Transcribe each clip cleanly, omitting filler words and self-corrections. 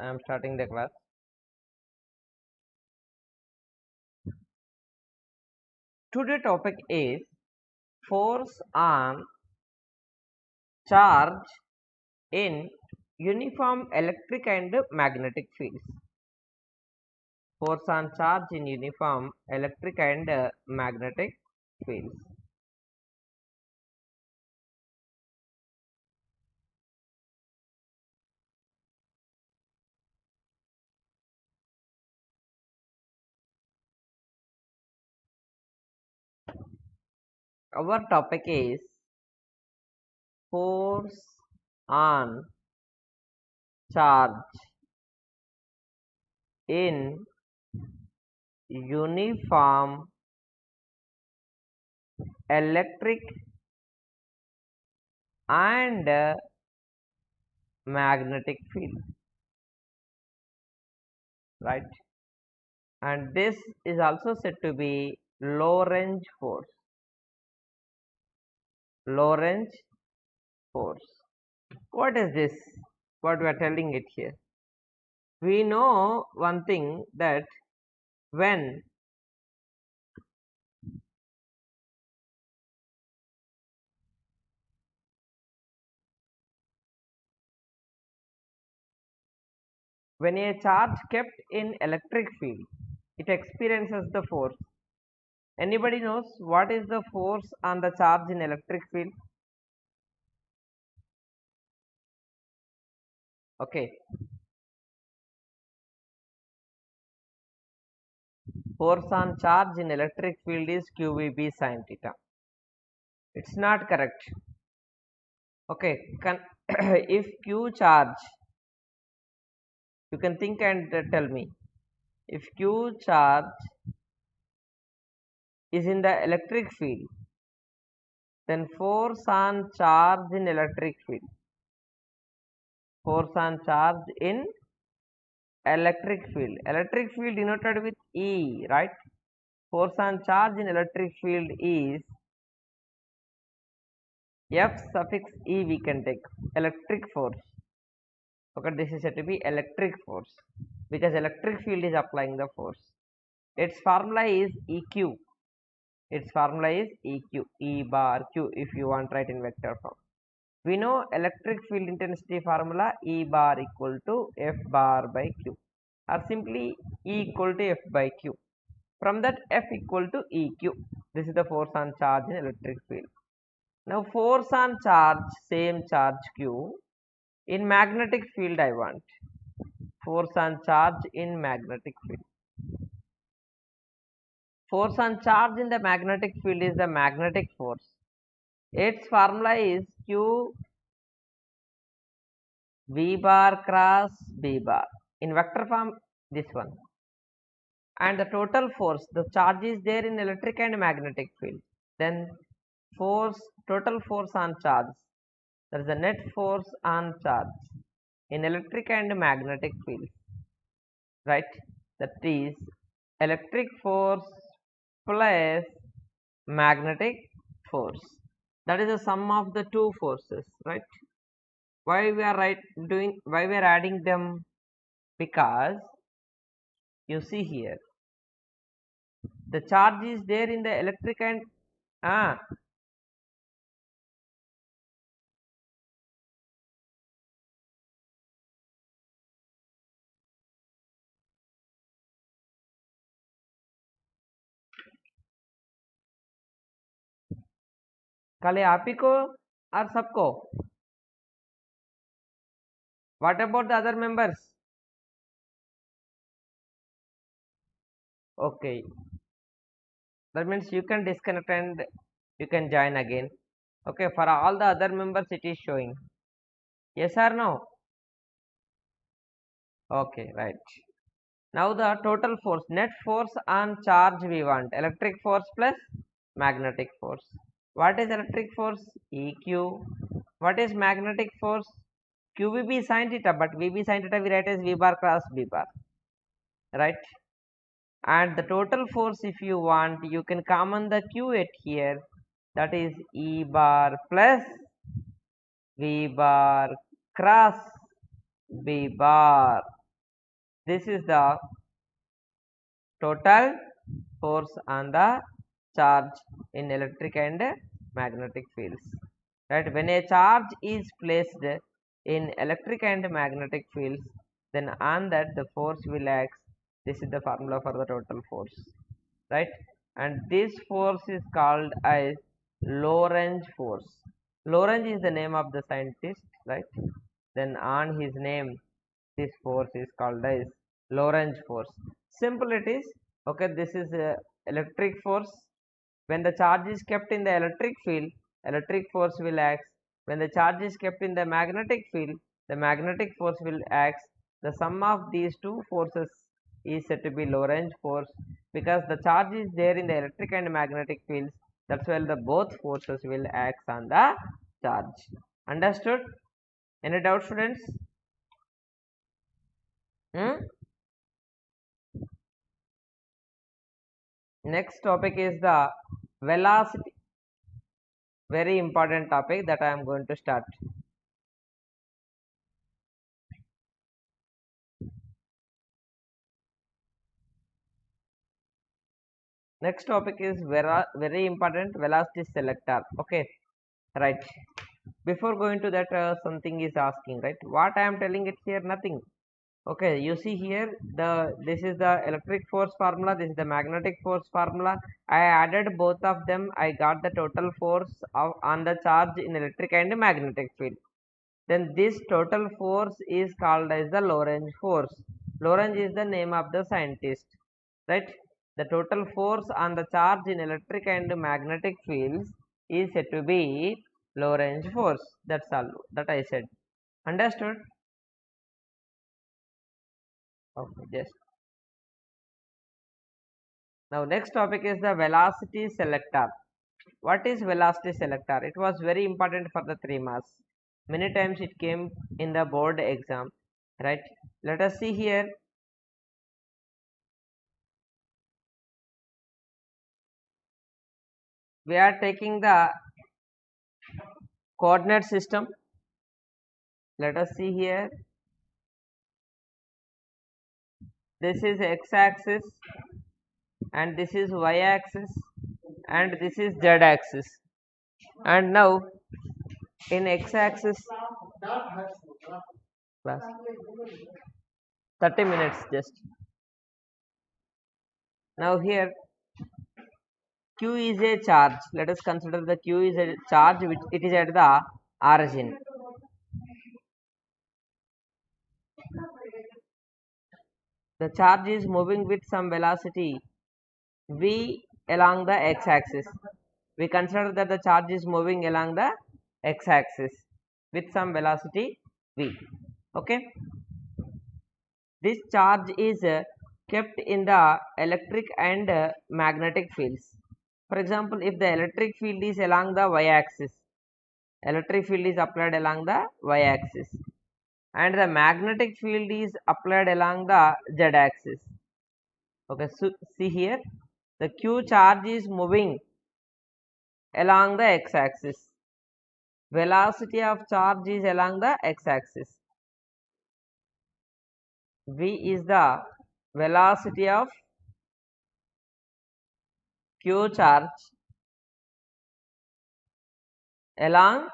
I am starting the class. Today topic is force on charge in uniform electric and magnetic fields. Force on charge in uniform electric and magnetic fields. Our topic is force on charge in uniform electric and magnetic field, right? And this is also said to be Lorentz force. Lorentz force. What is this? What we are telling it here? We know one thing, that when a charge kept in electric field, it experiences the force. Anybody knows what is the force on the charge in electric field? Okay, force on charge in electric field is QVB sin theta. It's not correct. Okay, if Q charge, you can think and tell me, if Q charge is in the electric field, then force on charge in electric field, force on charge in electric field denoted with E, right? Force on charge in electric field is F suffix E, we can take electric force. Okay, this is said to be electric force because electric field is applying the force. Its formula is EQ. Its formula is EQ, E bar Q, if you want write in vector form. We know electric field intensity formula, E bar equal to F bar by Q, or simply E equal to F by Q. From that, F equal to EQ. This is the force on charge in electric field. Now force on charge, same charge Q, in magnetic field I want. Force on charge in magnetic field. Force on charge in the magnetic field is the magnetic force. Its formula is Q V bar cross B bar. In vector form, this one. And the total force, the charge is there in electric and magnetic field. Then force, total force on charge, that is the net force on charge in electric and magnetic field, right? That is electric force plus magnetic force. That is the sum of the two forces, right? Why we are why we are adding them? Because you see here, the charge is there in the electric and खाली आप ही को और सबको? What about the other members? Okay, that means you can disconnect and you can join again. Okay, for all the other members it is showing. Yes or no? Okay, right. Now the total force, net force on charge we want, electric force plus magnetic force. What is electric force? EQ. What is magnetic force? QVB sin theta, but VB sin theta we write as V bar cross B bar, right? And the total force, if you want, you can common the Q at here, that is E bar plus V bar cross B bar. this is the total force on the charge in electric and magnetic fields, right? When a charge is placed in electric and magnetic fields, then on that the force will act. This is the formula for the total force, right? And this force is called as Lorentz force. Lorentz is the name of the scientist, right? Then on his name, this force is called as Lorentz force. Simple it is. Okay, this is electric force. When the charge is kept in the electric field, electric force will act. When the charge is kept in the magnetic field, the magnetic force will act. The sum of these two forces is said to be Lorentz force, because the charge is there in the electric and magnetic fields. That's why the both forces will act on the charge. Understood? Any doubt, students? Next topic is the velocity. Very important topic that I am going to start. Next topic is very important, velocity selector. Okay, right. Before going to that, something is asking, right? What I am telling it here, nothing. Okay, you see here, this is the electric force formula, this is the magnetic force formula. I added both of them. I got the total force on the charge in electric and magnetic field. Then this total force is called as the Lorentz force. Lorentz is the name of the scientist, right? The total force on the charge in electric and magnetic fields is said to be Lorentz force. That's all that I said. Understood? Okay, just now next topic is the velocity selector. What is velocity selector? It was very important for the 3 marks. Many times it came in the board exam, right? Let us see here. We are taking the coordinate system. Let us see here. This is x-axis and this is y-axis and this is z-axis. And now in x-axis, 30 minutes just. Now here Q is a charge. Let us consider the Q is a charge which it is at the origin. The charge is moving with some velocity v along the x-axis. We consider that the charge is moving along the x-axis with some velocity v. Okay. This charge is kept in the electric and magnetic fields. For example, if the electric field is along the y-axis, electric field is applied along the y-axis, and the magnetic field is applied along the z-axis. Okay, so see here, the Q charge is moving along the x-axis. Velocity of charge is along the x-axis. V is the velocity of Q charge along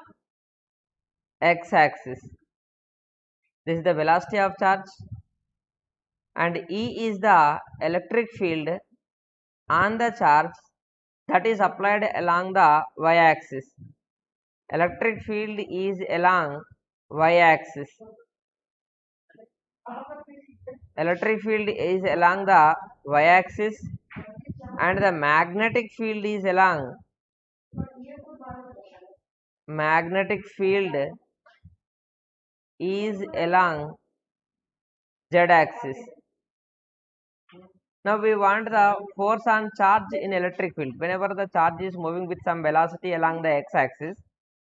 x-axis. This is the velocity of charge, and E is the electric field on the charge that is applied along the y-axis. Electric field is along y-axis. Electric field is along the y-axis and the magnetic field is along z-axis. Now we want the force on charge in electric field. Whenever the charge is moving with some velocity along the x-axis,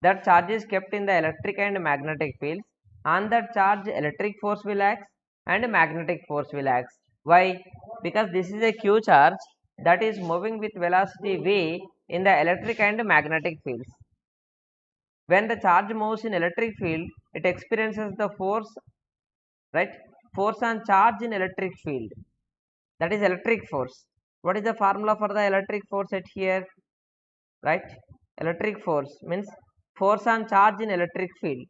that charge is kept in the electric and magnetic fields. On that charge, electric force will act and magnetic force will act. Why? Because this is a Q charge that is moving with velocity v in the electric and magnetic fields. When the charge moves in electric field, it experiences the force, right? force on charge in electric field, that is electric force. What is the formula for the electric force at here? Right, electric force means force on charge in electric field.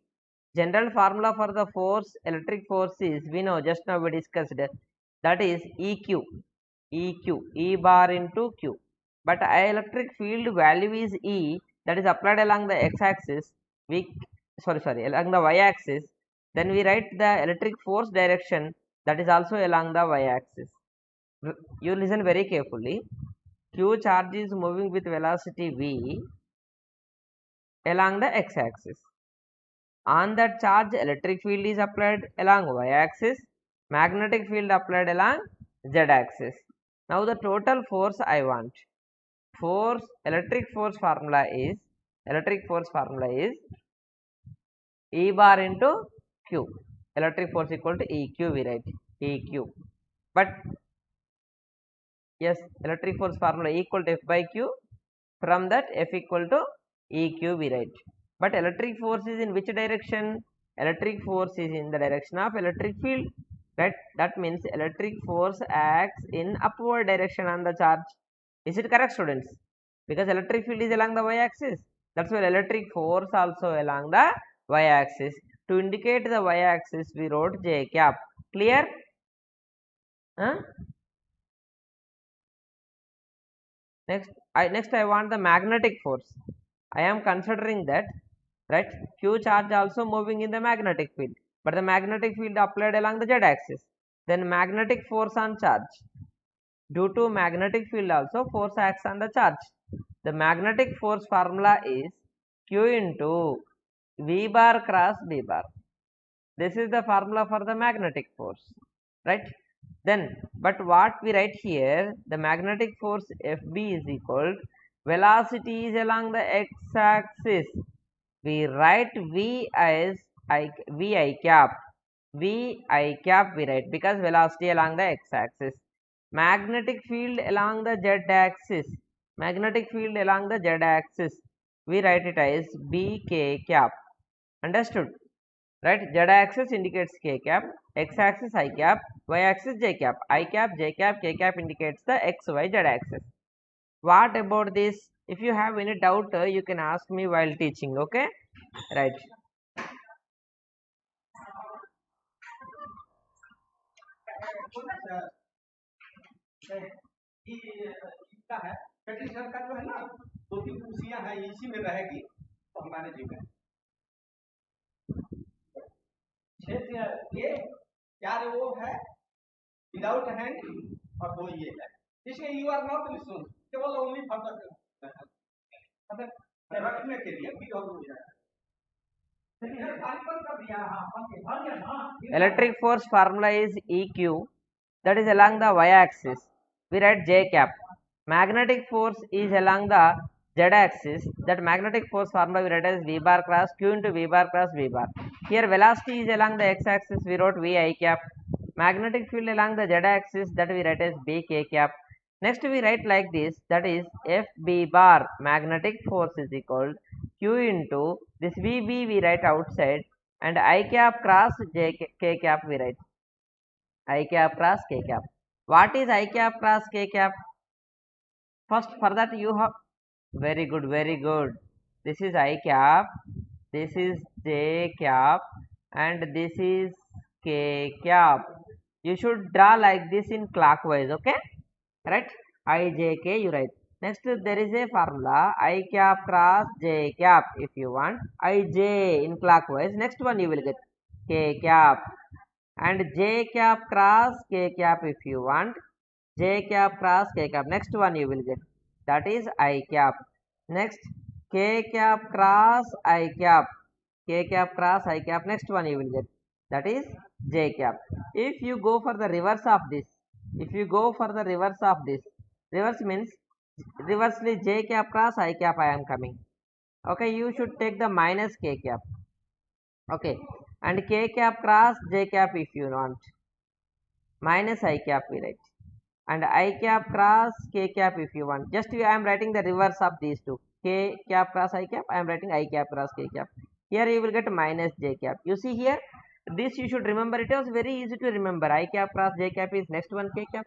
General formula for the force, electric force is, we know, just now we discussed, that is eq, e bar into q. But electric field value is e, that is applied along the x-axis. We sorry along the y-axis. Then we write the electric force direction, that is also along the y-axis. You listen very carefully. Q charge is moving with velocity v along the x-axis. On that charge, electric field is applied along y-axis, magnetic field applied along z-axis. Now the total force I want. Force, electric force formula is E bar into Q. Electric force equal to EQ, we write EQ. But yes, electric force formula equal to F by Q. From that, F equal to EQ, we write. But electric force is in which direction? Electric force is in the direction of electric field. Right? That means electric force acts in upward direction on the charge. Is it correct, students? Because electric field is along the y-axis. That's why electric force also along the y-axis. To indicate the y-axis, we wrote J cap. Clear? Huh? Next I want the magnetic force. I am considering that, right, Q charge also moving in the magnetic field, but the magnetic field applied along the z-axis. Then magnetic force on charge. Due to magnetic field also, force acts on the charge. The magnetic force formula is Q into V bar cross B bar. This is the formula for the magnetic force, right? Then, but what we write here, the magnetic force Fb is equal, velocity is along the x-axis. We write V as Vi cap. Vi cap we write because velocity along the x-axis. Magnetic field along the z-axis. Magnetic field along the z-axis. We write it as Bk cap. Understood? Right? Z-axis indicates k cap, x-axis I cap, y-axis j cap. I cap, j cap, k cap indicates the x, y, z axis. What about this? If you have any doubt, you can ask me while teaching. Okay? Right. इसका है sir का जो है ना 2-3 कुर्सियां हैं इसी में रहेगी तो हमारे जी में ये यार वो है विदाउट हैंड और वो ये है इसमें यू आर नॉट लिसन केवल ओनली फॉर द रखने के लिए भी हो जाएगा. Electric force formula is EQ, that is along the y-axis. We write J cap. Magnetic force is along the z-axis. That magnetic force formula we write as V bar cross Q into V bar cross V bar. Here velocity is along the x-axis. We wrote Vi cap. Magnetic field along the z-axis, that we write as Bk cap. Next we write like this, that is Fb bar, magnetic force is equal Q into this Vb we write outside, and I cap cross K cap we write. I cap cross K cap. What is I cap cross K cap? First, for that you have, very good, very good. This is I cap, this is J cap, and this is K cap. You should draw like this in clockwise, okay? Right? I, J, K you write. Next there is a formula I cap cross J cap if you want. I, J in clockwise. Next one you will get K cap. And J cap cross K cap if you want. J cap cross K cap. Next one you will get. That is I cap. Next K cap cross I cap. K cap cross I cap. Next one you will get. That is J cap. If you go for the reverse of this, reverse means reversely J cap cross I cap I am coming. Okay, you should take the minus K cap. Okay, and K cap cross J cap if you want. Minus I cap we write. And I cap cross K cap if you want. Just I am writing the reverse of these two. K cap cross I cap, I am writing I cap cross K cap. Here you will get minus J cap. You see here, This you should remember. It was very easy to remember. I cap cross j cap is next one k cap.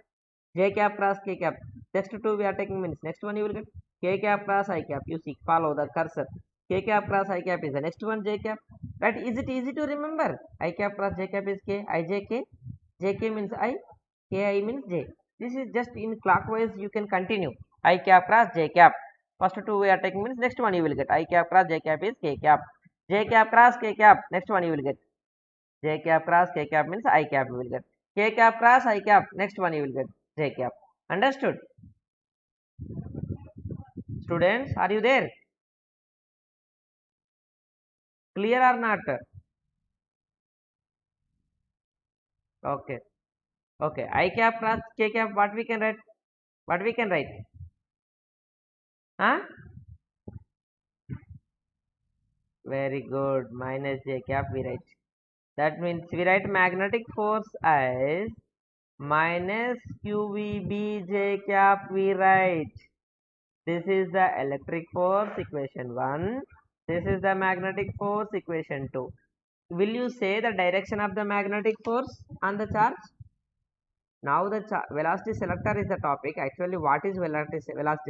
J cap cross k cap. Next two we are taking means next one you will get k cap cross I cap. You see, follow the cursor. K cap cross I cap is the next one j cap. Right? Is it easy to remember? I cap cross j cap is k. I j k. J k means I. K I means j. This is just in clockwise. You can continue. I cap cross j cap. First two we are taking means next one you will get I cap cross j cap is k cap. J cap cross k cap. Next one you will get j cap cross k cap means I cap you will get. K cap cross I cap. Next one you will get j cap. Understood? Students, are you there? Clear or not? Okay. Okay. I cap cross k cap. What we can write? What we can write? Huh? Very good. Minus j cap we write. That means we write magnetic force as minus qvb j cap we write. This is the electric force equation 1. This is the magnetic force equation 2. Will you say the direction of the magnetic force on the charge? Now the velocity selector is the topic. Actually, what is velocity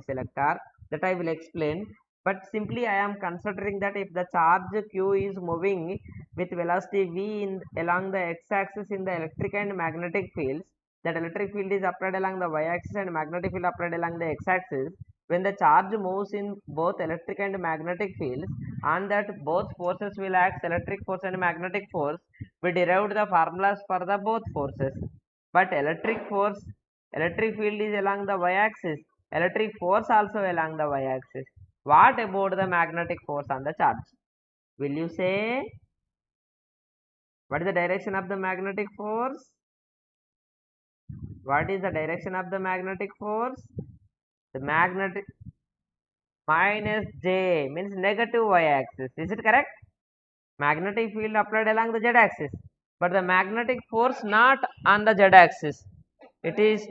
selector? That I will explain. But simply I am considering that if the charge q is moving with velocity v along the x-axis in the electric and magnetic fields, that electric field is applied along the y-axis and magnetic field applied along the x-axis. When the charge moves in both electric and magnetic fields, on that both forces will act, electric force and magnetic force, we derived the formulas for the both forces. But electric field is along the y-axis, electric force also along the y-axis. What about the magnetic force on the charge? Will you say what is the direction of the magnetic force? What is the direction of the magnetic force? The magnetic minus j means negative y-axis. Is it correct? Magnetic field applied along the z-axis, but the magnetic force not on the z-axis. It is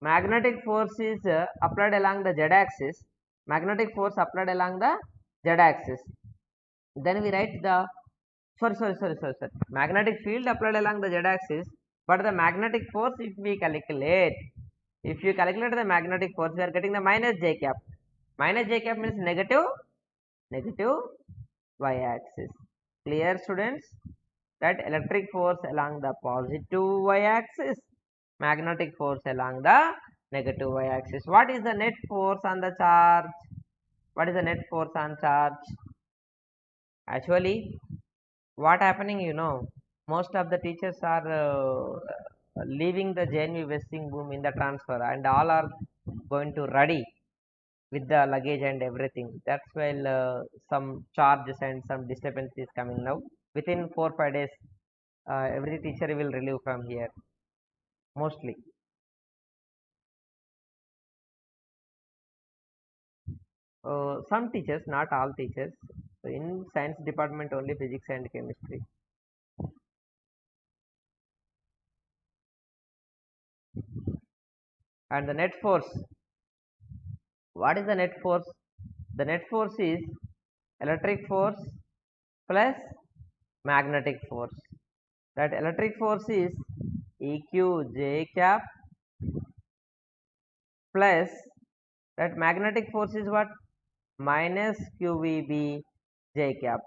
magnetic force is applied along the z-axis. Magnetic force applied along the z-axis. Then we write the sorry. Magnetic field applied along the z-axis, but the magnetic force if you calculate the magnetic force, we are getting the minus j cap. Minus j cap means negative y-axis. Clear, students? That electric force along the positive y-axis, magnetic force along the negative y-axis. What is the net force on the charge? What is the net force on charge? Actually, what happening, most of the teachers are leaving the JNV Westing boom in the transfer, and all are going to ready with the luggage and everything. That's why some charges and some disturbance is coming now. Within 4-5 days, every teacher will relieve from here, mostly. Some teachers, not all teachers. In science department only physics and chemistry. And the net force. What is the net force? The net force is electric force plus magnetic force. That electric force is EQ j cap plus that magnetic force is what? Minus QVB j cap.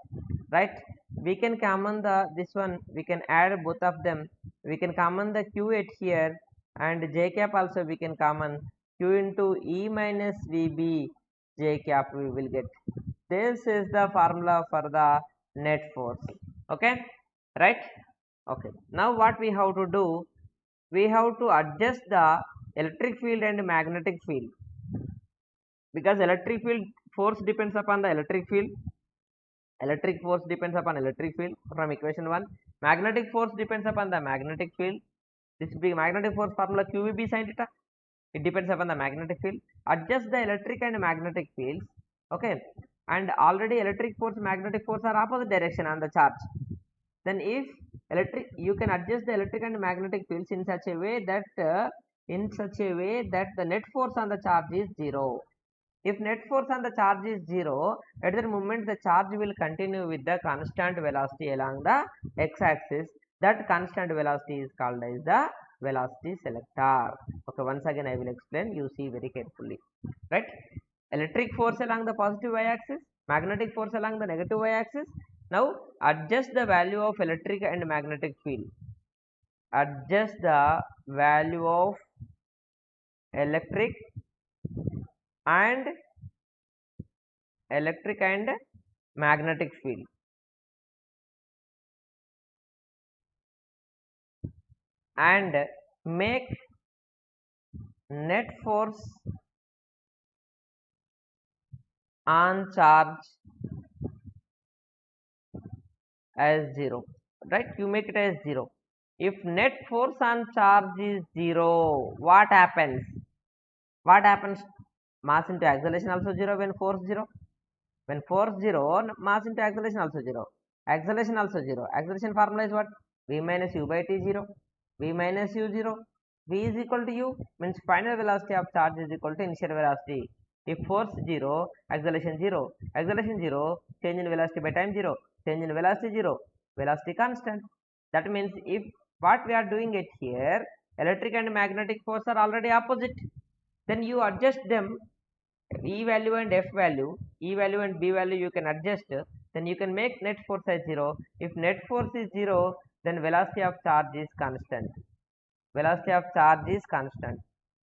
Right? We can common this one, we can add both of them. We can common the Q at here, and j cap also we can common. Q into E minus VB j cap we will get. This is the formula for the net force. Okay, right? Okay, now what we have to do, we have to adjust the electric field and magnetic field, because electric field force depends upon the electric field, electric force depends upon electric field from equation 1, magnetic force depends upon the magnetic field. This big magnetic force formula QVB sin theta, it depends upon the magnetic field. Adjust the electric and magnetic fields. Okay, and already electric force, magnetic force are opposite direction on the charge. Then if you can adjust the electric and magnetic fields in such a way that the net force on the charge is 0. If net force on the charge is 0, at that moment the charge will continue with the constant velocity along the x-axis. That constant velocity is called as the velocity selector. Okay, once again I will explain, you see very carefully, right? Electric force along the positive y-axis, magnetic force along the negative y-axis. Now adjust the value of electric and magnetic field. Adjust the value of electric and magnetic field, and make net force on charge as 0, right? You make it as 0. If net force on charge is 0, what happens? Mass into acceleration also 0 when force 0. When force 0, mass into acceleration also 0. Acceleration also 0. Acceleration formula is what? V minus u by t 0. V minus u 0. V is equal to u, means final velocity of charge is equal to initial velocity. If force 0, acceleration 0. Acceleration 0, change in velocity by time 0. Change in velocity 0. Velocity constant. That means if what we are doing it here, electric and magnetic force are already opposite. Then you adjust them, E value and F value, E value and B value you can adjust, then you can make net force as 0. If net force is 0, then velocity of charge is constant. Velocity of charge is constant.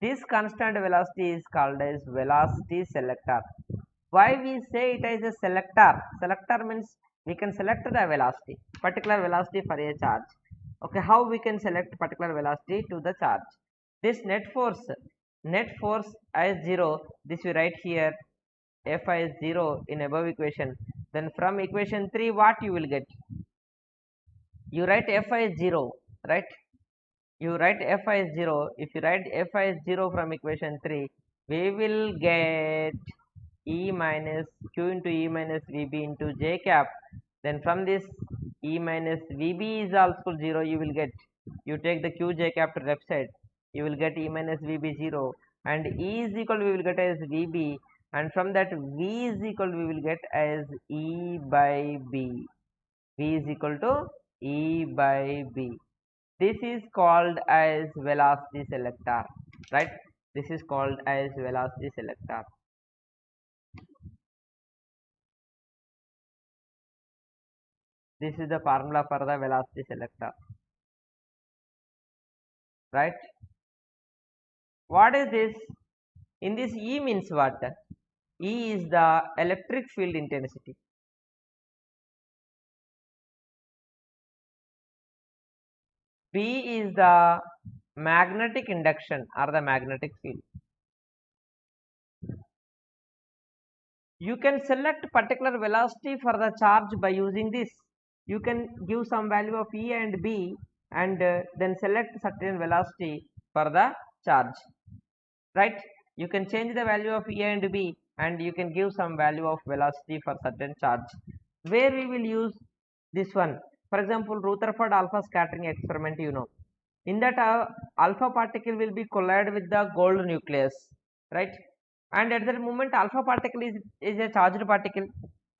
This constant velocity is called as velocity selector. Why we say it as a selector? Selector means we can select the velocity, particular velocity for a charge. Okay, how we can select particular velocity to the charge? This net force as 0, this we write here Fi is 0 in above equation. Then from equation 3 what you will get? You write Fi is 0, right? You write Fi is 0. If you write Fi is 0 from equation 3, we will get E minus Q into E minus VB into J cap. Then from this E minus VB is also 0, you will get, you take the Q J cap to left side, you will get E minus VB 0, and E is equal we will get as VB, and from that V is equal we will get as E by B. V is equal to E by B. This is called as velocity selector, right? This is called as velocity selector. This is the formula for the velocity selector, right? What is this? In this E means what? E is the electric field intensity. B is the magnetic induction or the magnetic field. You can select particular velocity for the charge by using this. You can give some value of E and B and then select certain velocity for the charge, right? You can change the value of E and B and you can give some value of velocity for certain charge. Where we will use this one? For example, Rutherford alpha scattering experiment, you know. In that alpha particle will be collide with the gold nucleus, right? And at that moment alpha particle is a charged particle.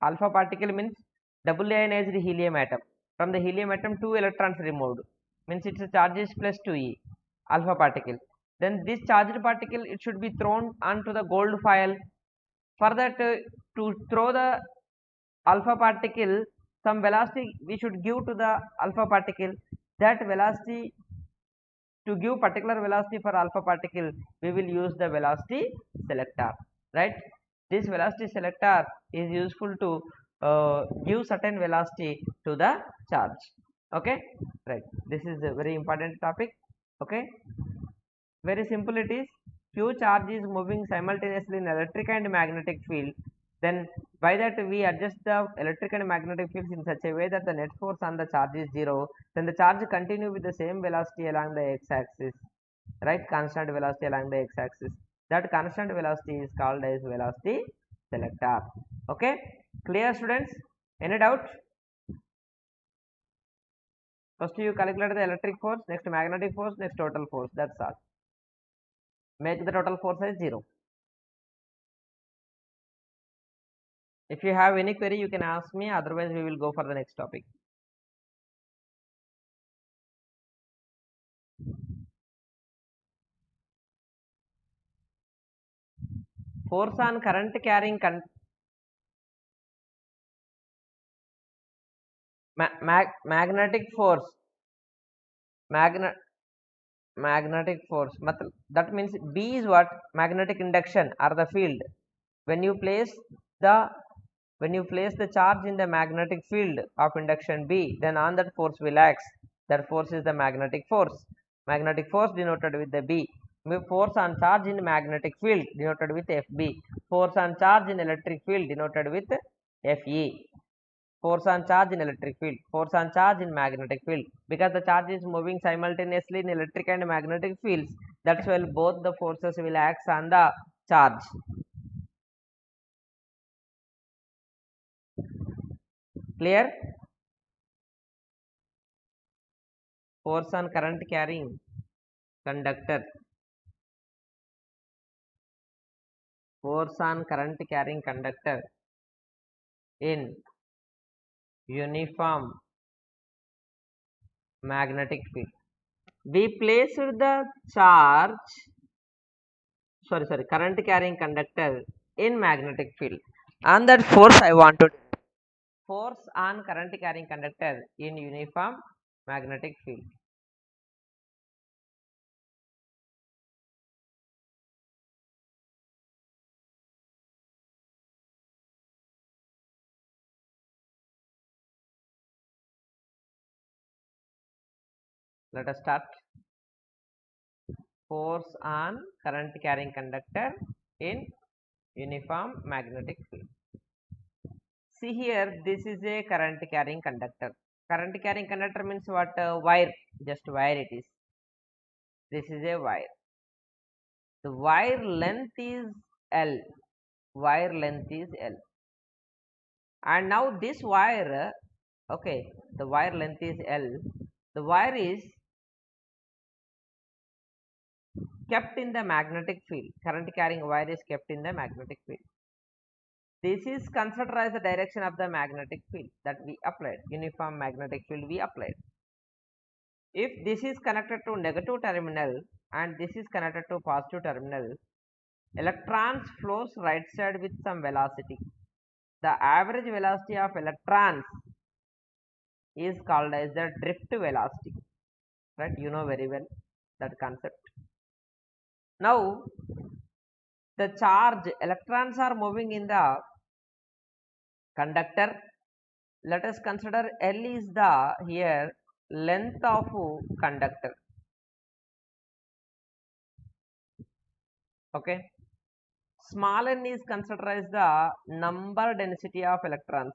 Alpha particle means double ionized helium atom. From the helium atom 2 electrons removed, means its charge is plus 2e, alpha particle. Then this charged particle, it should be thrown onto the gold foil. For that to throw the alpha particle, some velocity we should give to the alpha particle. That velocity, to give particular velocity for alpha particle, we will use the velocity selector, right? This velocity selector is useful to give certain velocity to the charge. Okay, right? This is a very important topic. Okay, very simple it is. Q charge is moving simultaneously in electric and magnetic field. Then by that we adjust the electric and magnetic fields in such a way that the net force on the charge is 0. Then the charge continue with the same velocity along the x-axis, right? Constant velocity along the x-axis. That constant velocity is called as velocity selector. Okay, clear students? Any doubt? First you calculate the electric force, next magnetic force, next total force. That's all. Make the total force as 0. If you have any query, you can ask me. Otherwise, we will go for the next topic. Force on current carrying magnetic force. Magnetic force. That means B is what? Magnetic induction or the field. When you place the charge in the magnetic field of induction B, then on that force will act. That force is the magnetic force. Magnetic force denoted with the B. Force on charge in magnetic field denoted with FB. Force on charge in electric field denoted with FE. Force on charge in electric field, force on charge in magnetic field. Because the charge is moving simultaneously in electric and magnetic fields, that's why both the forces will act on the charge. Clear? Force on current carrying conductor. Force on current carrying conductor in uniform magnetic field. We placed the current carrying conductor in magnetic field. And that force I want to force on current carrying conductor in uniform magnetic field. Let us start. Force on current carrying conductor in uniform magnetic field. See here, this is a current carrying conductor. Current carrying conductor means what? Wire, just wire it is. This is a wire. The wire length is L. Wire length is L. And now this wire, okay, the wire length is L. The wire is kept in the magnetic field. Current carrying wire is kept in the magnetic field. This is considered as the direction of the magnetic field that we applied. Uniform magnetic field we applied. If this is connected to negative terminal and this is connected to positive terminal, electrons flows right side with some velocity. The average velocity of electrons is called as the drift velocity. Right? You know very well that concept. Now, the charge electrons are moving in the conductor. Let us consider L is the here length of conductor. Okay. Small n is considered as the number density of electrons.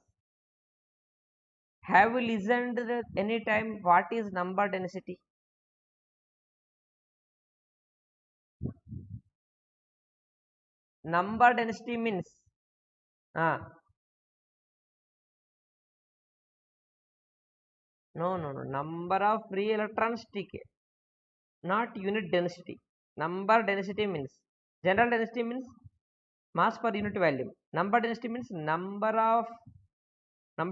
Have you listened any time what is number density? Number density means no, number of free electrons TK, not unit density. Number density means general density means mass per unit volume. Number density means number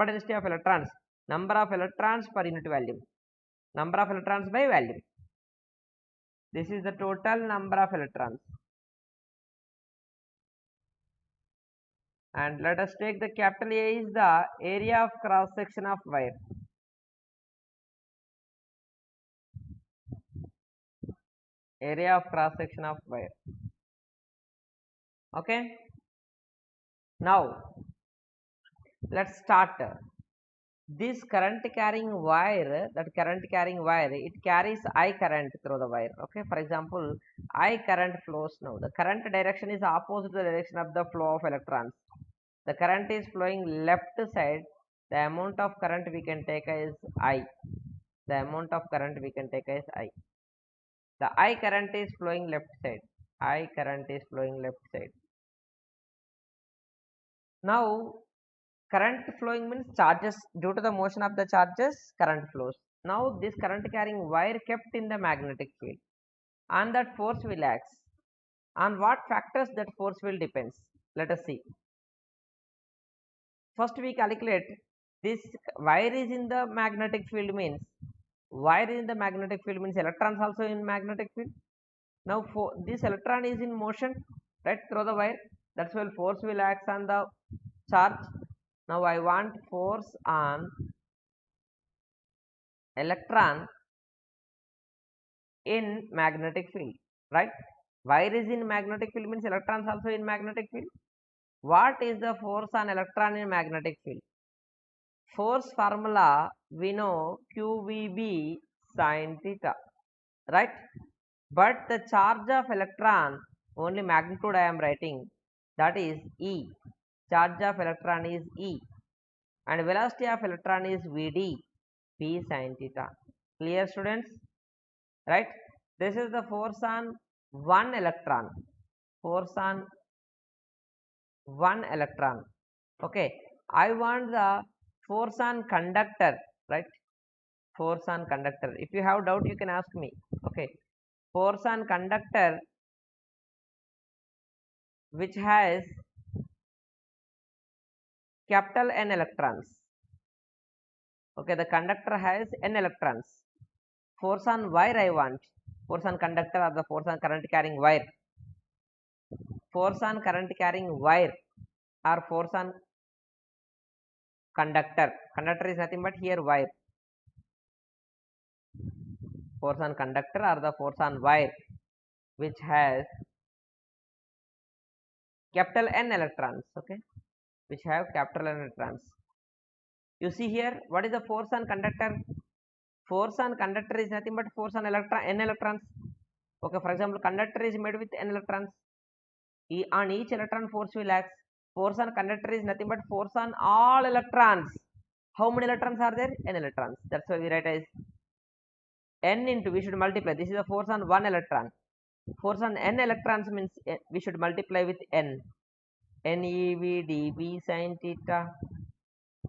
density of electrons, number of electrons per unit volume, number of electrons by volume. This is the total number of electrons. And let us take the capital A is the area of cross section of wire. Area of cross section of wire. Okay. Now let's start. This current carrying wire, it carries I current through the wire. Okay. For example, I current flows now. The current direction is opposite to the direction of the flow of electrons. The current is flowing left side. The amount of current we can take is I. The amount of current we can take is I. The I current is flowing left side. I current is flowing left side. Now, current flowing means charges, due to the motion of the charges, current flows. Now, this current carrying wire kept in the magnetic field. On that force will act. On what factors that force will depends? Let us see. first we calculate this wire is in the magnetic field means wire in the magnetic field means electrons also in magnetic field. Now for this electron is in motion right through the wire, that's why force will act on the charge. Now I want force on electron in magnetic field, right? Wire is in magnetic field means electrons also in magnetic field. What is the force on electron in magnetic field? Force formula we know QVB sin theta, right? But the charge of electron, only magnitude I am writing, that is E. Charge of electron is E and velocity of electron is Vd, P sin theta. Clear students? Right? This is the force on one electron. Force on one electron. Okay. I want the force on conductor, right? Force on conductor. If you have doubt, you can ask me. Okay. Force on conductor which has capital N electrons. Okay, the conductor has N electrons. Force on wire I want. Force on conductor or the force on current carrying wire. Force on current carrying wire or force on conductor. Conductor is nothing but here wire. Force on conductor or the force on wire which has capital N electrons. Okay, which have capital N electrons. You see here, what is the force on conductor? Force on conductor is nothing but force on N electrons. Okay, for example, conductor is made with N electrons. On each electron force will act. Force on conductor is nothing but force on all electrons. How many electrons are there? N electrons. That's why we write as N into, we should multiply. This is the force on one electron. Force on N electrons means we should multiply with N. NeV dB sin theta.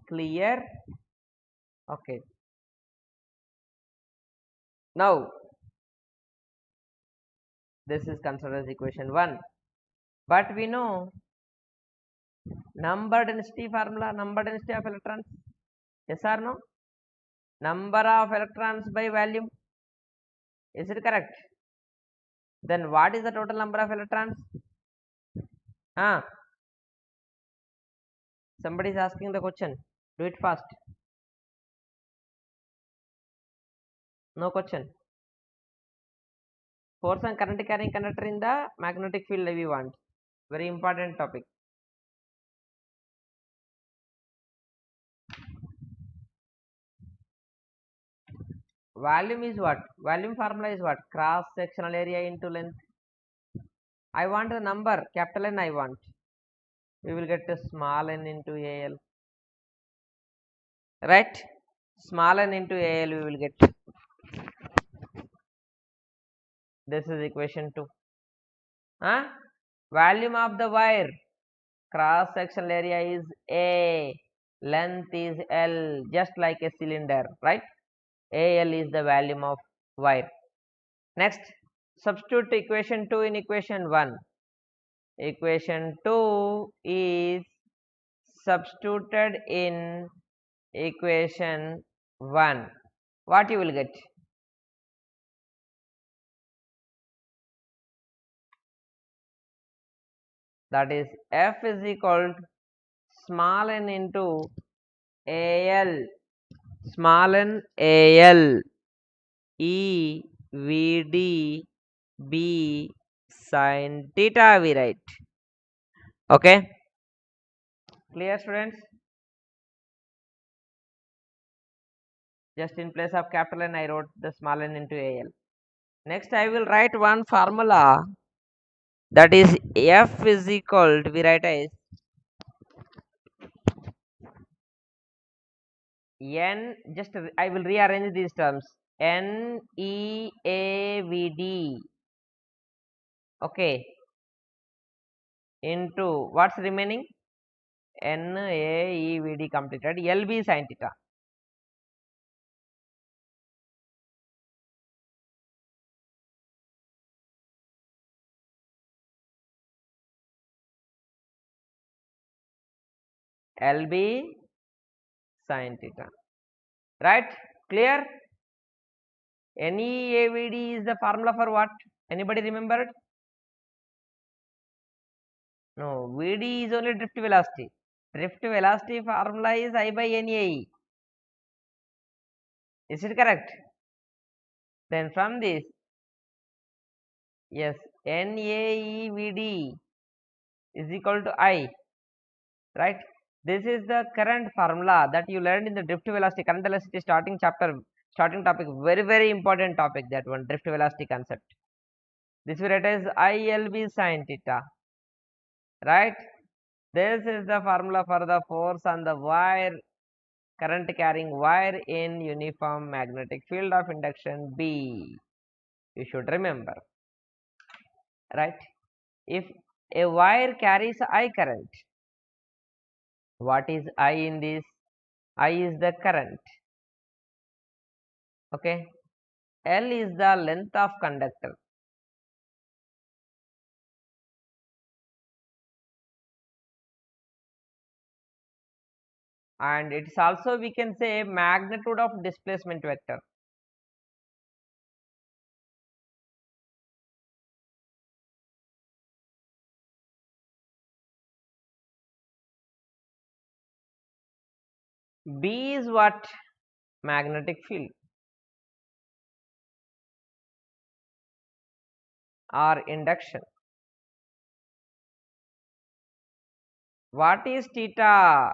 Clear? Okay. Now, this is considered as equation 1. But we know number density formula, number density of electrons. Yes or no? Number of electrons by volume. Is it correct? Then what is the total number of electrons? Somebody is asking the question. Do it fast. No question. Force and current carrying conductor in the magnetic field we want. Very important topic. Volume is what? Volume formula is what? Cross sectional area into length. I want the number, capital N I want. We will get a small n into AL. Right? Small n into AL we will get. This is equation 2. Volume of the wire. Cross sectional area is A. Length is L. Just like a cylinder. Right? AL is the volume of wire. Next, substitute equation 2 in equation 1. Equation 2 is substituted in equation 1. What you will get? That is F is equal to small n into AL. Small n AL E VD B sin theta we write. Okay. Clear students? Just in place of capital N I wrote the small n into AL. Next I will write one formula, that is F is equal to, we write as N, just I will rearrange these terms, NEAVD, okay, into what's remaining? NAEVD completed, LB sin theta. LB sin theta. Right? Clear? NEAVD is the formula for what? Anybody remembered? No, VD is only drift velocity. Drift velocity formula is I by NAE. Is it correct? Then from this, yes, NAEVD is equal to I, right? This is the current formula that you learned in the drift velocity, current velocity starting chapter, starting topic, very important topic, that one, drift velocity concept. This we write as ILB sin theta, right? This is the formula for the force on the wire, current carrying wire in uniform magnetic field of induction B. You should remember, right? If a wire carries I current, what is I in this? I is the current, okay? L is the length of conductor. And it's also, we can say, magnitude of displacement vector. B is what? Magnetic field or induction. What is theta?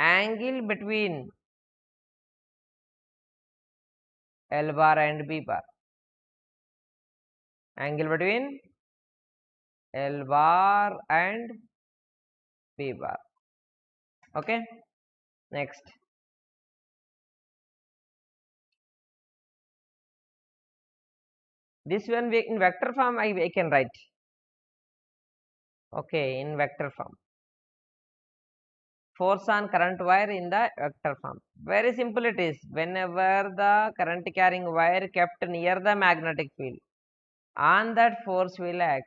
Angle between L bar and B bar. Angle between L bar and B bar. Okay. Next. This one in vector form I can write. Okay, in vector form. Force on current wire in the vector form. Very simple it is. Whenever the current carrying wire kept near the magnetic field, on that force will act.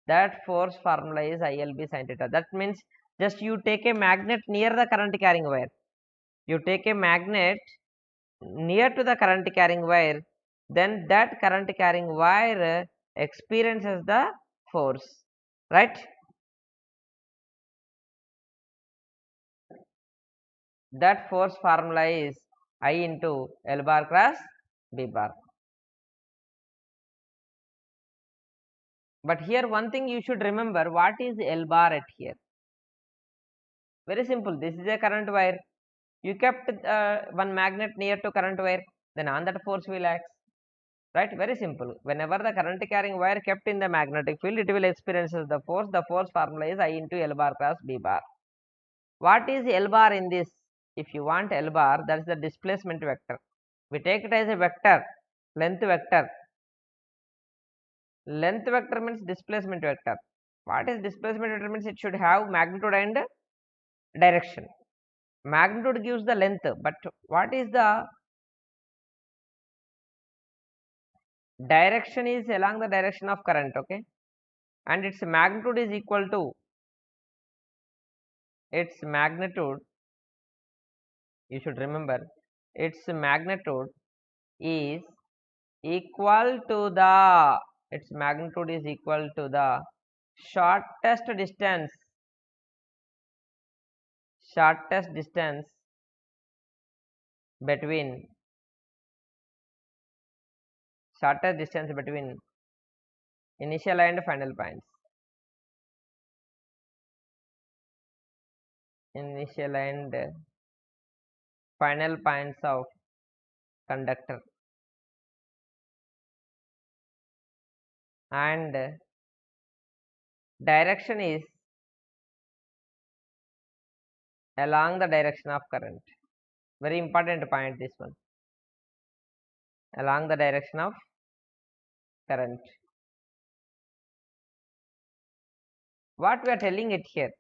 That force formula is ILB sin theta. That means just you take a magnet near the current carrying wire. You take a magnet near to the current carrying wire, then that current carrying wire experiences the force, right? That force formula is I into L bar cross B bar. But here one thing you should remember, what is L bar at here? Very simple. This is a current wire. You kept one magnet near to current wire, then on that force will act. Right? Very simple. Whenever the current carrying wire kept in the magnetic field, it will experience the force. The force formula is I into L bar cross B bar. What is L bar in this? If you want L bar, that is the displacement vector. We take it as a vector, length vector. Length vector means displacement vector. What is displacement vector means? It should have magnitude and direction. Magnitude gives the length, but what is the direction? Is along the direction of current, okay? And its magnitude is equal to, its magnitude, you should remember, its magnitude is equal to the, its magnitude is equal to the shortest distance between initial and final points. Initial and final points of conductor, and direction is along the direction of current. Very important point, this one. Along the direction of current. What we are telling it here?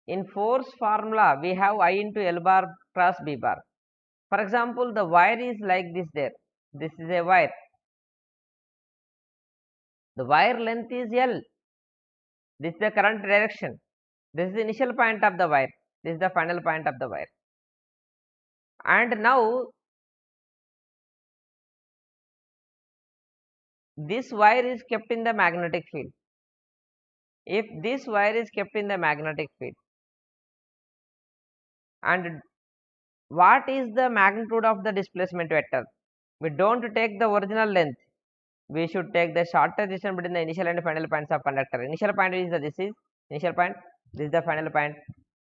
In force formula, we have I into L bar cross B bar. For example, the wire is like this there. This is a wire. The wire length is L. This is the current direction. This is the initial point of the wire. This is the final point of the wire. And now this wire is kept in the magnetic field. If this wire is kept in the magnetic field, and what is the magnitude of the displacement vector? We don't take the original length. We should take the shortest distance between the initial and final points of conductor. Initial point is this is initial point. This is the final point.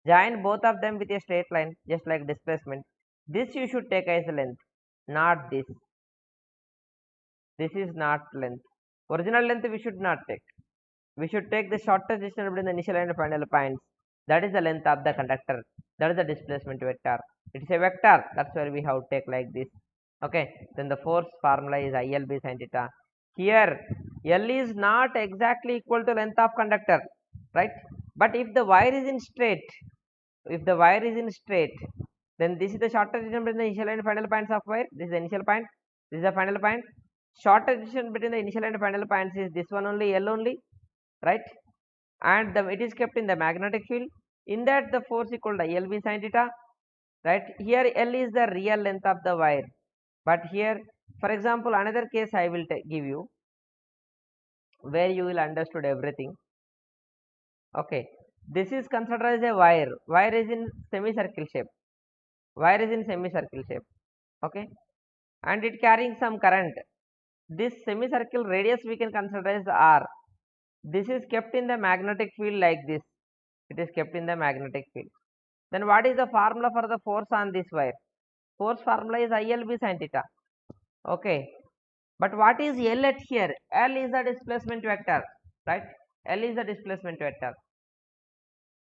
Join both of them with a straight line, just like displacement. This you should take as length, not this. This is not length. Original length we should not take. We should take the shortest distance between the initial and final points. That is the length of the conductor. That is the displacement vector. It is a vector. That's why we have to take like this. Okay. Then the force formula is ILB sin theta. Here L is not exactly equal to length of conductor, right? But if the wire is in straight, then this is the shortest distance between the initial and final points of wire. This is the initial point. This is the final point. Shortest distance between the initial and final points is this one only, L only, right? And it is kept in the magnetic field. In that the force equal to ILB sin theta, right? Here L is the real length of the wire. But here, for example, another case I will give you where you will understood everything. Okay, this is considered as a wire. Wire is in semicircle shape. Okay, and it carrying some current. This semicircle radius we can consider as R. This is kept in the magnetic field like this. It is kept in the magnetic field. Then what is the formula for the force on this wire? Force formula is ILB sin theta. Okay, but what is L at here? L is the displacement vector, right? L is the displacement vector.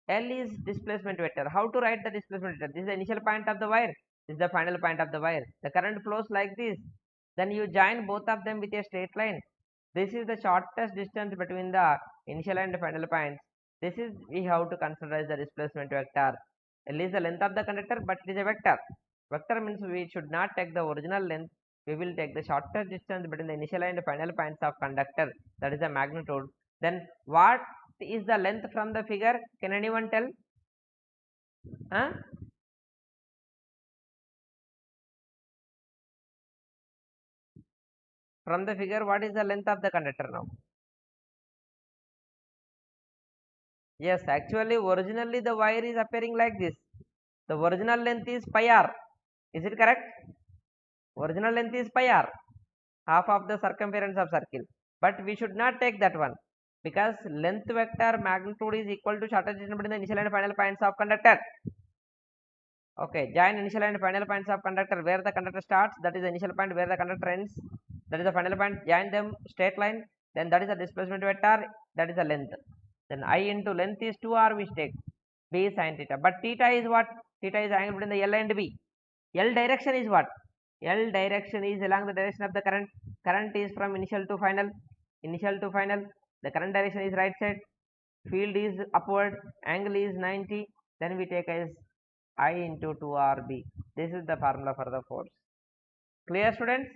L is displacement vector. How to write the displacement vector? This is the initial point of the wire. This is the final point of the wire. The current flows like this. Then you join both of them with a straight line. This is the shortest distance between the initial and final points. This is we have to consider as the displacement vector. L is the length of the conductor, but it is a vector. Vector means we should not take the original length. We will take the shortest distance between the initial and final points of conductor. That is the magnitude. Then what is the length from the figure? Can anyone tell? Huh? From the figure, what is the length of the conductor now? Yes, actually, originally the wire is appearing like this. The original length is pi r. Is it correct? Original length is pi r, half of the circumference of circle. But we should not take that one, because length vector magnitude is equal to shortest distance between the initial and final points of conductor. Okay, join initial and final points of conductor. Where the conductor starts, that is the initial point. Where the conductor ends, that is the final point. Join them straight line. Then that is the displacement vector. That is the length. Then I into length is 2r we take. B sin theta. But theta is what? Theta is angle between the L and B. L direction is what? L direction is along the direction of the current. Current is from initial to final. Initial to final. The current direction is right side. Field is upward. Angle is 90. Then we take as I into 2RB. This is the formula for the force. Clear, students?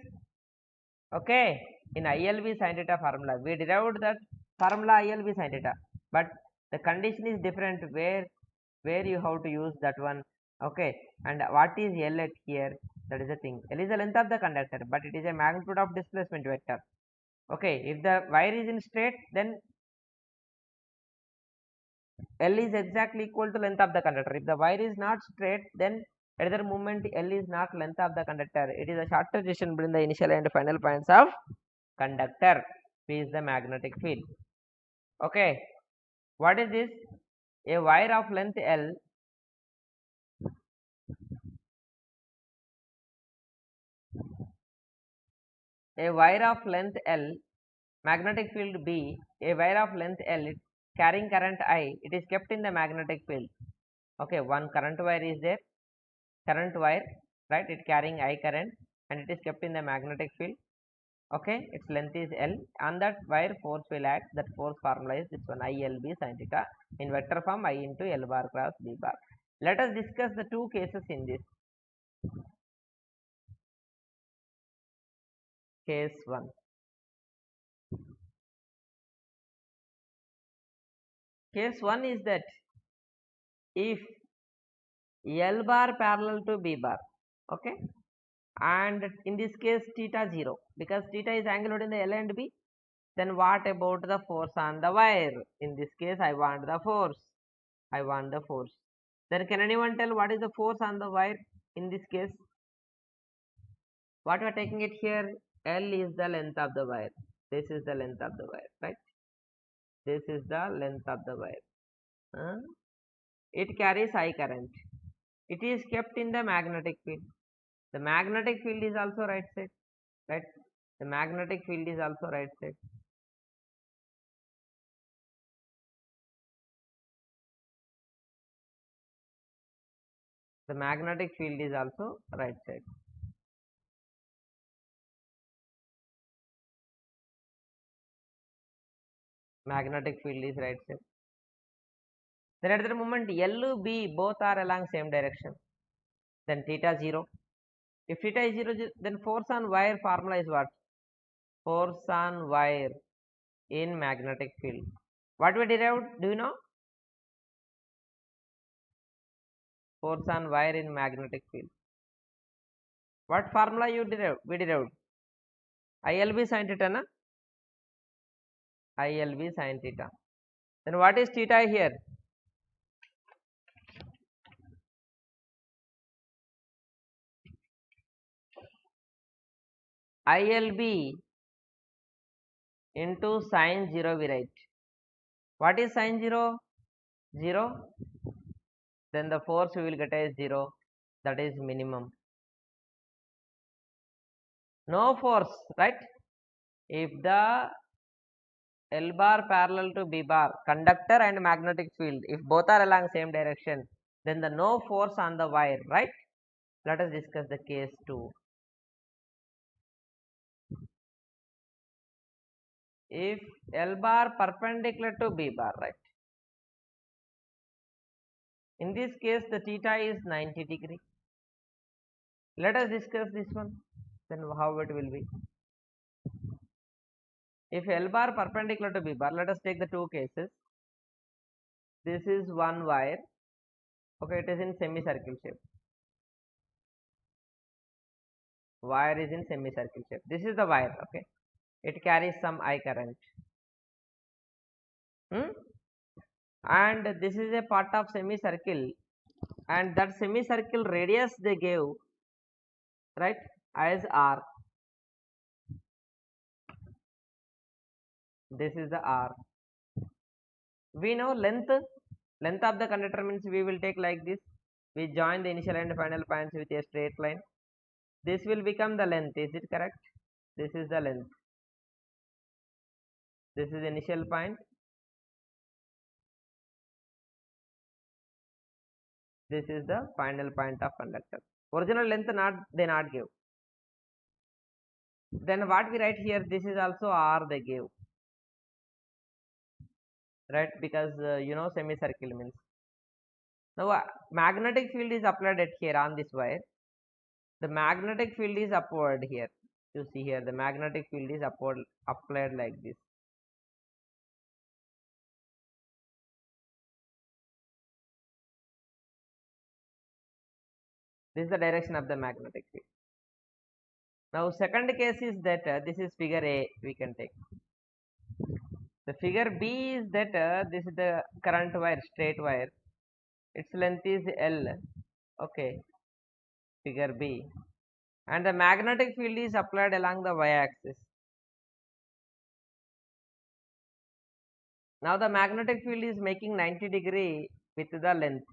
Okay. In ILB sin theta formula, we derived that formula ILB sin theta. But the condition is different where you have to use that one. Okay. And what is L at here? That is the thing. L is the length of the conductor, but it is a magnitude of displacement vector. Okay. If the wire is in straight, then L is exactly equal to length of the conductor. If the wire is not straight, then at that moment L is not length of the conductor. It is a shortest distance between the initial and final points of conductor. P is the magnetic field. Okay. What is this? A wire of length L. A wire of length L, magnetic field B. A wire of length L, carrying current I. It is kept in the magnetic field. Okay, one current wire is there. Current wire, right? It carrying I current, and it is kept in the magnetic field. Okay, its length is L. On that wire, force will act. That force formula is this one, ILB sin theta. In vector form, I into L bar cross B bar. Let us discuss the two cases in this. Case 1. Case 1 is that if L bar parallel to B bar, okay, and in this case theta 0, because theta is angle between the L and B, then what about the force on the wire? In this case I want the force. Then can anyone tell what is the force on the wire in this case? What we are taking it here, L is the length of the wire. This is the length of the wire, right? This is the length of the wire. It carries I current. It is kept in the magnetic field. The magnetic field is also right side, right? The magnetic field is also right side. The magnetic field is also right side. Magnetic field is right side. Then at the moment L, B both are along same direction. Then theta 0. If theta is 0, then force on wire formula is what? Force on wire in magnetic field. What we derived? Do you know? Force on wire in magnetic field. What formula you derived? We derived ILB sin theta, na? ILB sin theta. Then what is theta here? ILB into sin 0 we write. What is sin 0? 0. Then the force we will get as 0. That is minimum. No force, right? If the L bar parallel to B bar, conductor and magnetic field, if both are along same direction, then the no force on the wire, right? Let us discuss the case 2. If L bar perpendicular to B bar, right? In this case, the theta is 90 degree. Let us discuss this one, then how it will be. If L bar perpendicular to B bar, let us take the two cases. This is one wire. Okay, it is in semicircle shape. Wire is in semicircle shape. This is the wire, okay. It carries some I current. And this is a part of semicircle, and that semicircle radius they gave, right, as R. This is the R. We know length of the conductor means we will take like this. We join the initial and final points with a straight line. This will become the length. Is it correct? This is the length. This is the initial point. This is the final point of conductor. Original length they not give. Then what we write here, this is also R they give, right? Because you know semicircle means. Now magnetic field is applied at here on this wire. The magnetic field is upward here. You see here the magnetic field is upward applied like this. This is the direction of the magnetic field. Now second case is that this is figure A we can take. The figure B is that this is the current wire, straight wire. Its length is L. Okay, figure B. And the magnetic field is applied along the y-axis. Now the magnetic field is making 90 degree with the length,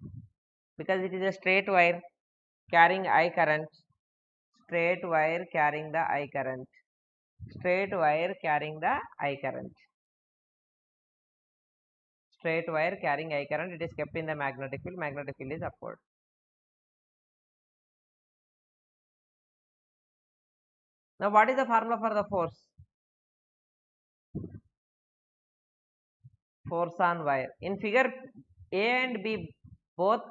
because it is a straight wire carrying I current. Straight wire carrying the I current. Straight wire carrying the I current. Straight wire carrying I current. It is kept in the magnetic field. Magnetic field is upward. Now what is the formula for the force? Force on wire. In figure A and B, both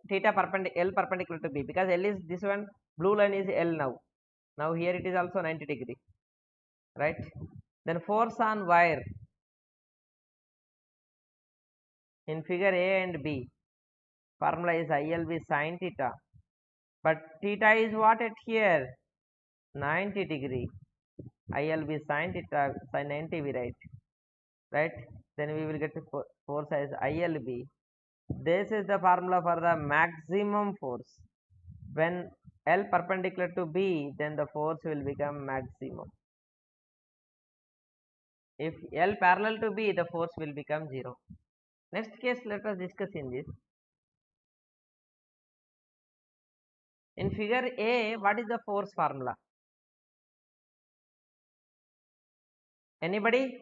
theta L perpendicular to B, because L is this one, blue line is L now. Now here it is also 90 degree, right? Then force on wire In figure A and B, formula is ILB sine theta, but theta is what at here? 90 degree. ILB sine theta, sine 90 we write, right? Then we will get the force as ILB. This is the formula for the maximum force. When L perpendicular to B, then the force will become maximum. If L parallel to B, the force will become 0. Next case, let us discuss in this. In figure A, what is the force formula? Anybody?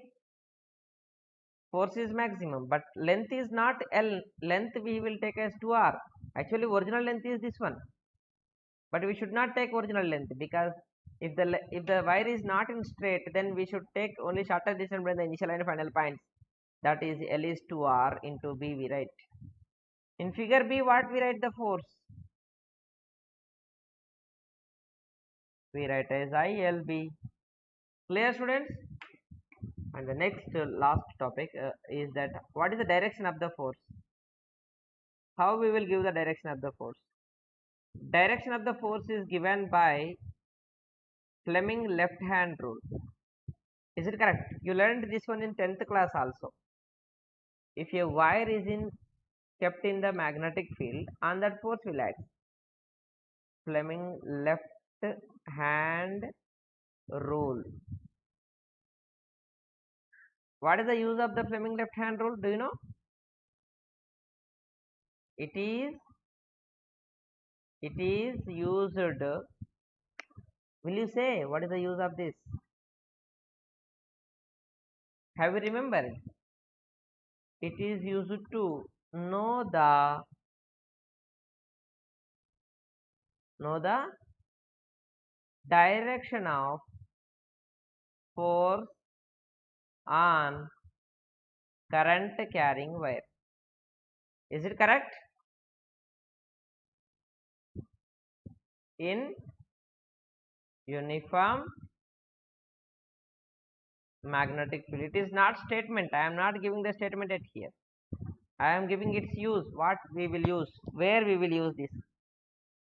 Force is maximum, but length is not L. Length we will take as 2R. Actually, original length is this one, but we should not take original length, because if the wire is not in straight, then we should take only shorter distance between the initial and final points. That is L is 2R into B we write. In figure B, what we write the force? We write as ILB. Clear, students? And the next last topic is that what is the direction of the force? How we will give the direction of the force? Direction of the force is given by Fleming left hand rule. Is it correct? You learned this one in 10th class also. If a wire is kept in the magnetic field, on that force will act. Fleming left hand rule. What is the use of the Fleming left hand rule? Do you know? It is used. Will you say what is the use of this? Have you remembered? It is used to know the direction of force on current carrying wire. Is it correct? In uniform magnetic field. It is not statement. I am not giving the statement at here. I am giving its use. What we will use. Where we will use this.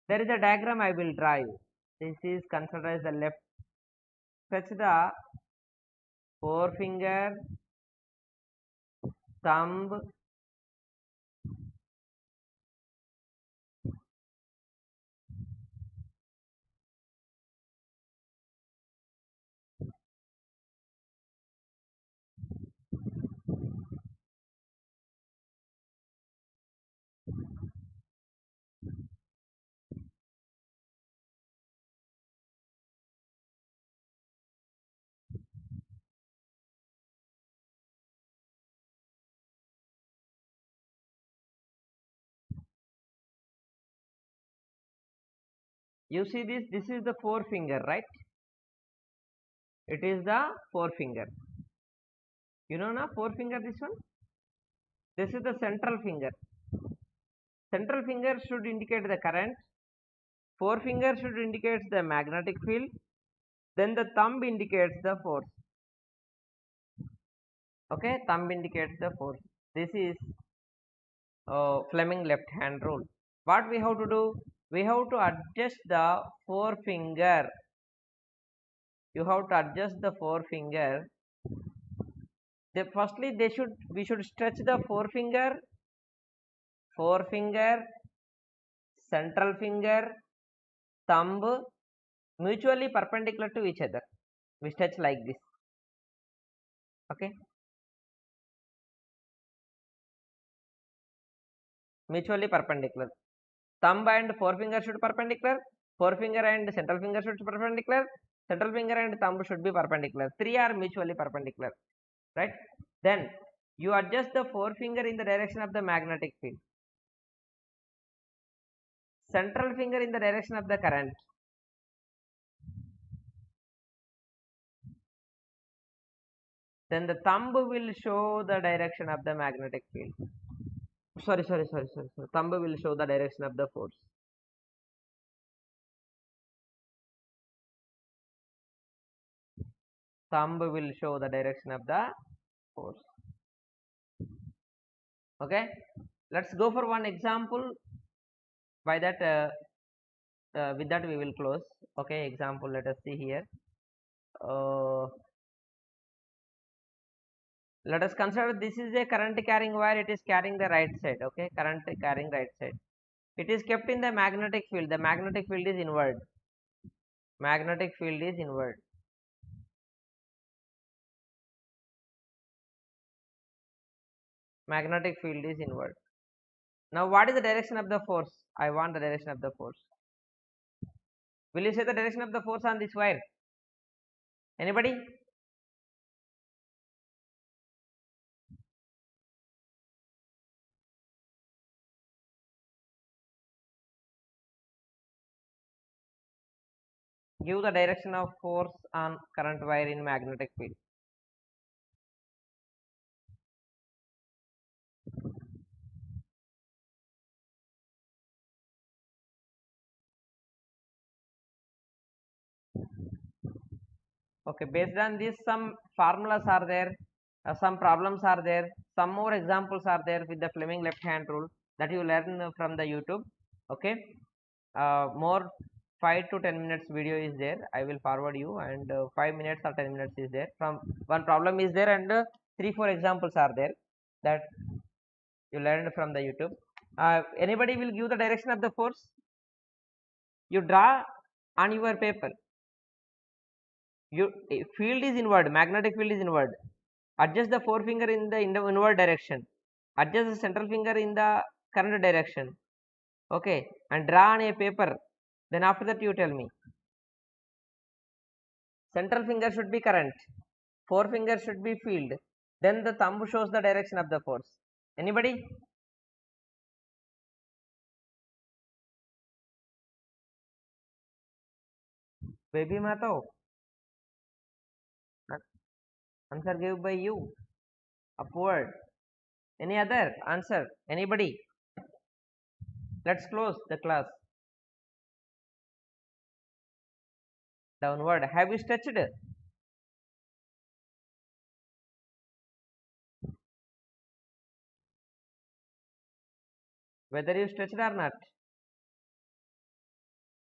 There is a diagram I will draw you. This is considered as the left. Stretch the forefinger, thumb, you see this is the forefinger, right? It is the forefinger. You know now forefinger, this one? This is the central finger. Central finger should indicate the current. Forefinger should indicate the magnetic field. Then the thumb indicates the force. Okay, thumb indicates the force. This is Fleming left hand rule. What we have to do? We have to adjust the forefinger. You have to adjust the forefinger. Firstly, we should stretch the forefinger, central finger, thumb mutually perpendicular to each other. We stretch like this. Okay. Mutually perpendicular. Thumb and forefinger should perpendicular. Forefinger and central finger should be perpendicular. Central finger and thumb should be perpendicular. Three are mutually perpendicular. Right? Then you adjust the forefinger in the direction of the magnetic field. Central finger in the direction of the current. Then the thumb will show the direction of the magnetic field. Sorry. Thumb will show the direction of the force. Thumb will show the direction of the force. Okay, let's go for one example. By that with that we will close. Okay, example, let us see here. Let us consider this is a current carrying wire. It is carrying the right side. Okay, current carrying right side. It is kept in the magnetic field. The magnetic field is inward. Magnetic field is inward. Magnetic field is inward. Now what is the direction of the force? I want the direction of the force. Will you say the direction of the force on this wire? Anybody? Give the direction of force on current wire in magnetic field. Okay, based on this, some formulas are there, some problems are there, some more examples are there with the Fleming left hand rule that you learn from the YouTube. Okay, more 5 to 10 minutes video is there. I will forward you, and 5 minutes or 10 minutes is there. From one problem is there, and 3-4 examples are there that you learned from the YouTube. Anybody will give the direction of the force? You draw on your paper. Field is inward, magnetic field is inward. Adjust the forefinger in the inward direction. Adjust the central finger in the current direction. Okay, and draw on a paper. Then after that you tell me. Central finger should be current. Forefinger should be field. Then the thumb shows the direction of the force. Anybody? Baby Mato. Answer given by you. Upward. Any other answer? Anybody? Let's close the class. Downward. Have you stretched? Whether you stretched or not?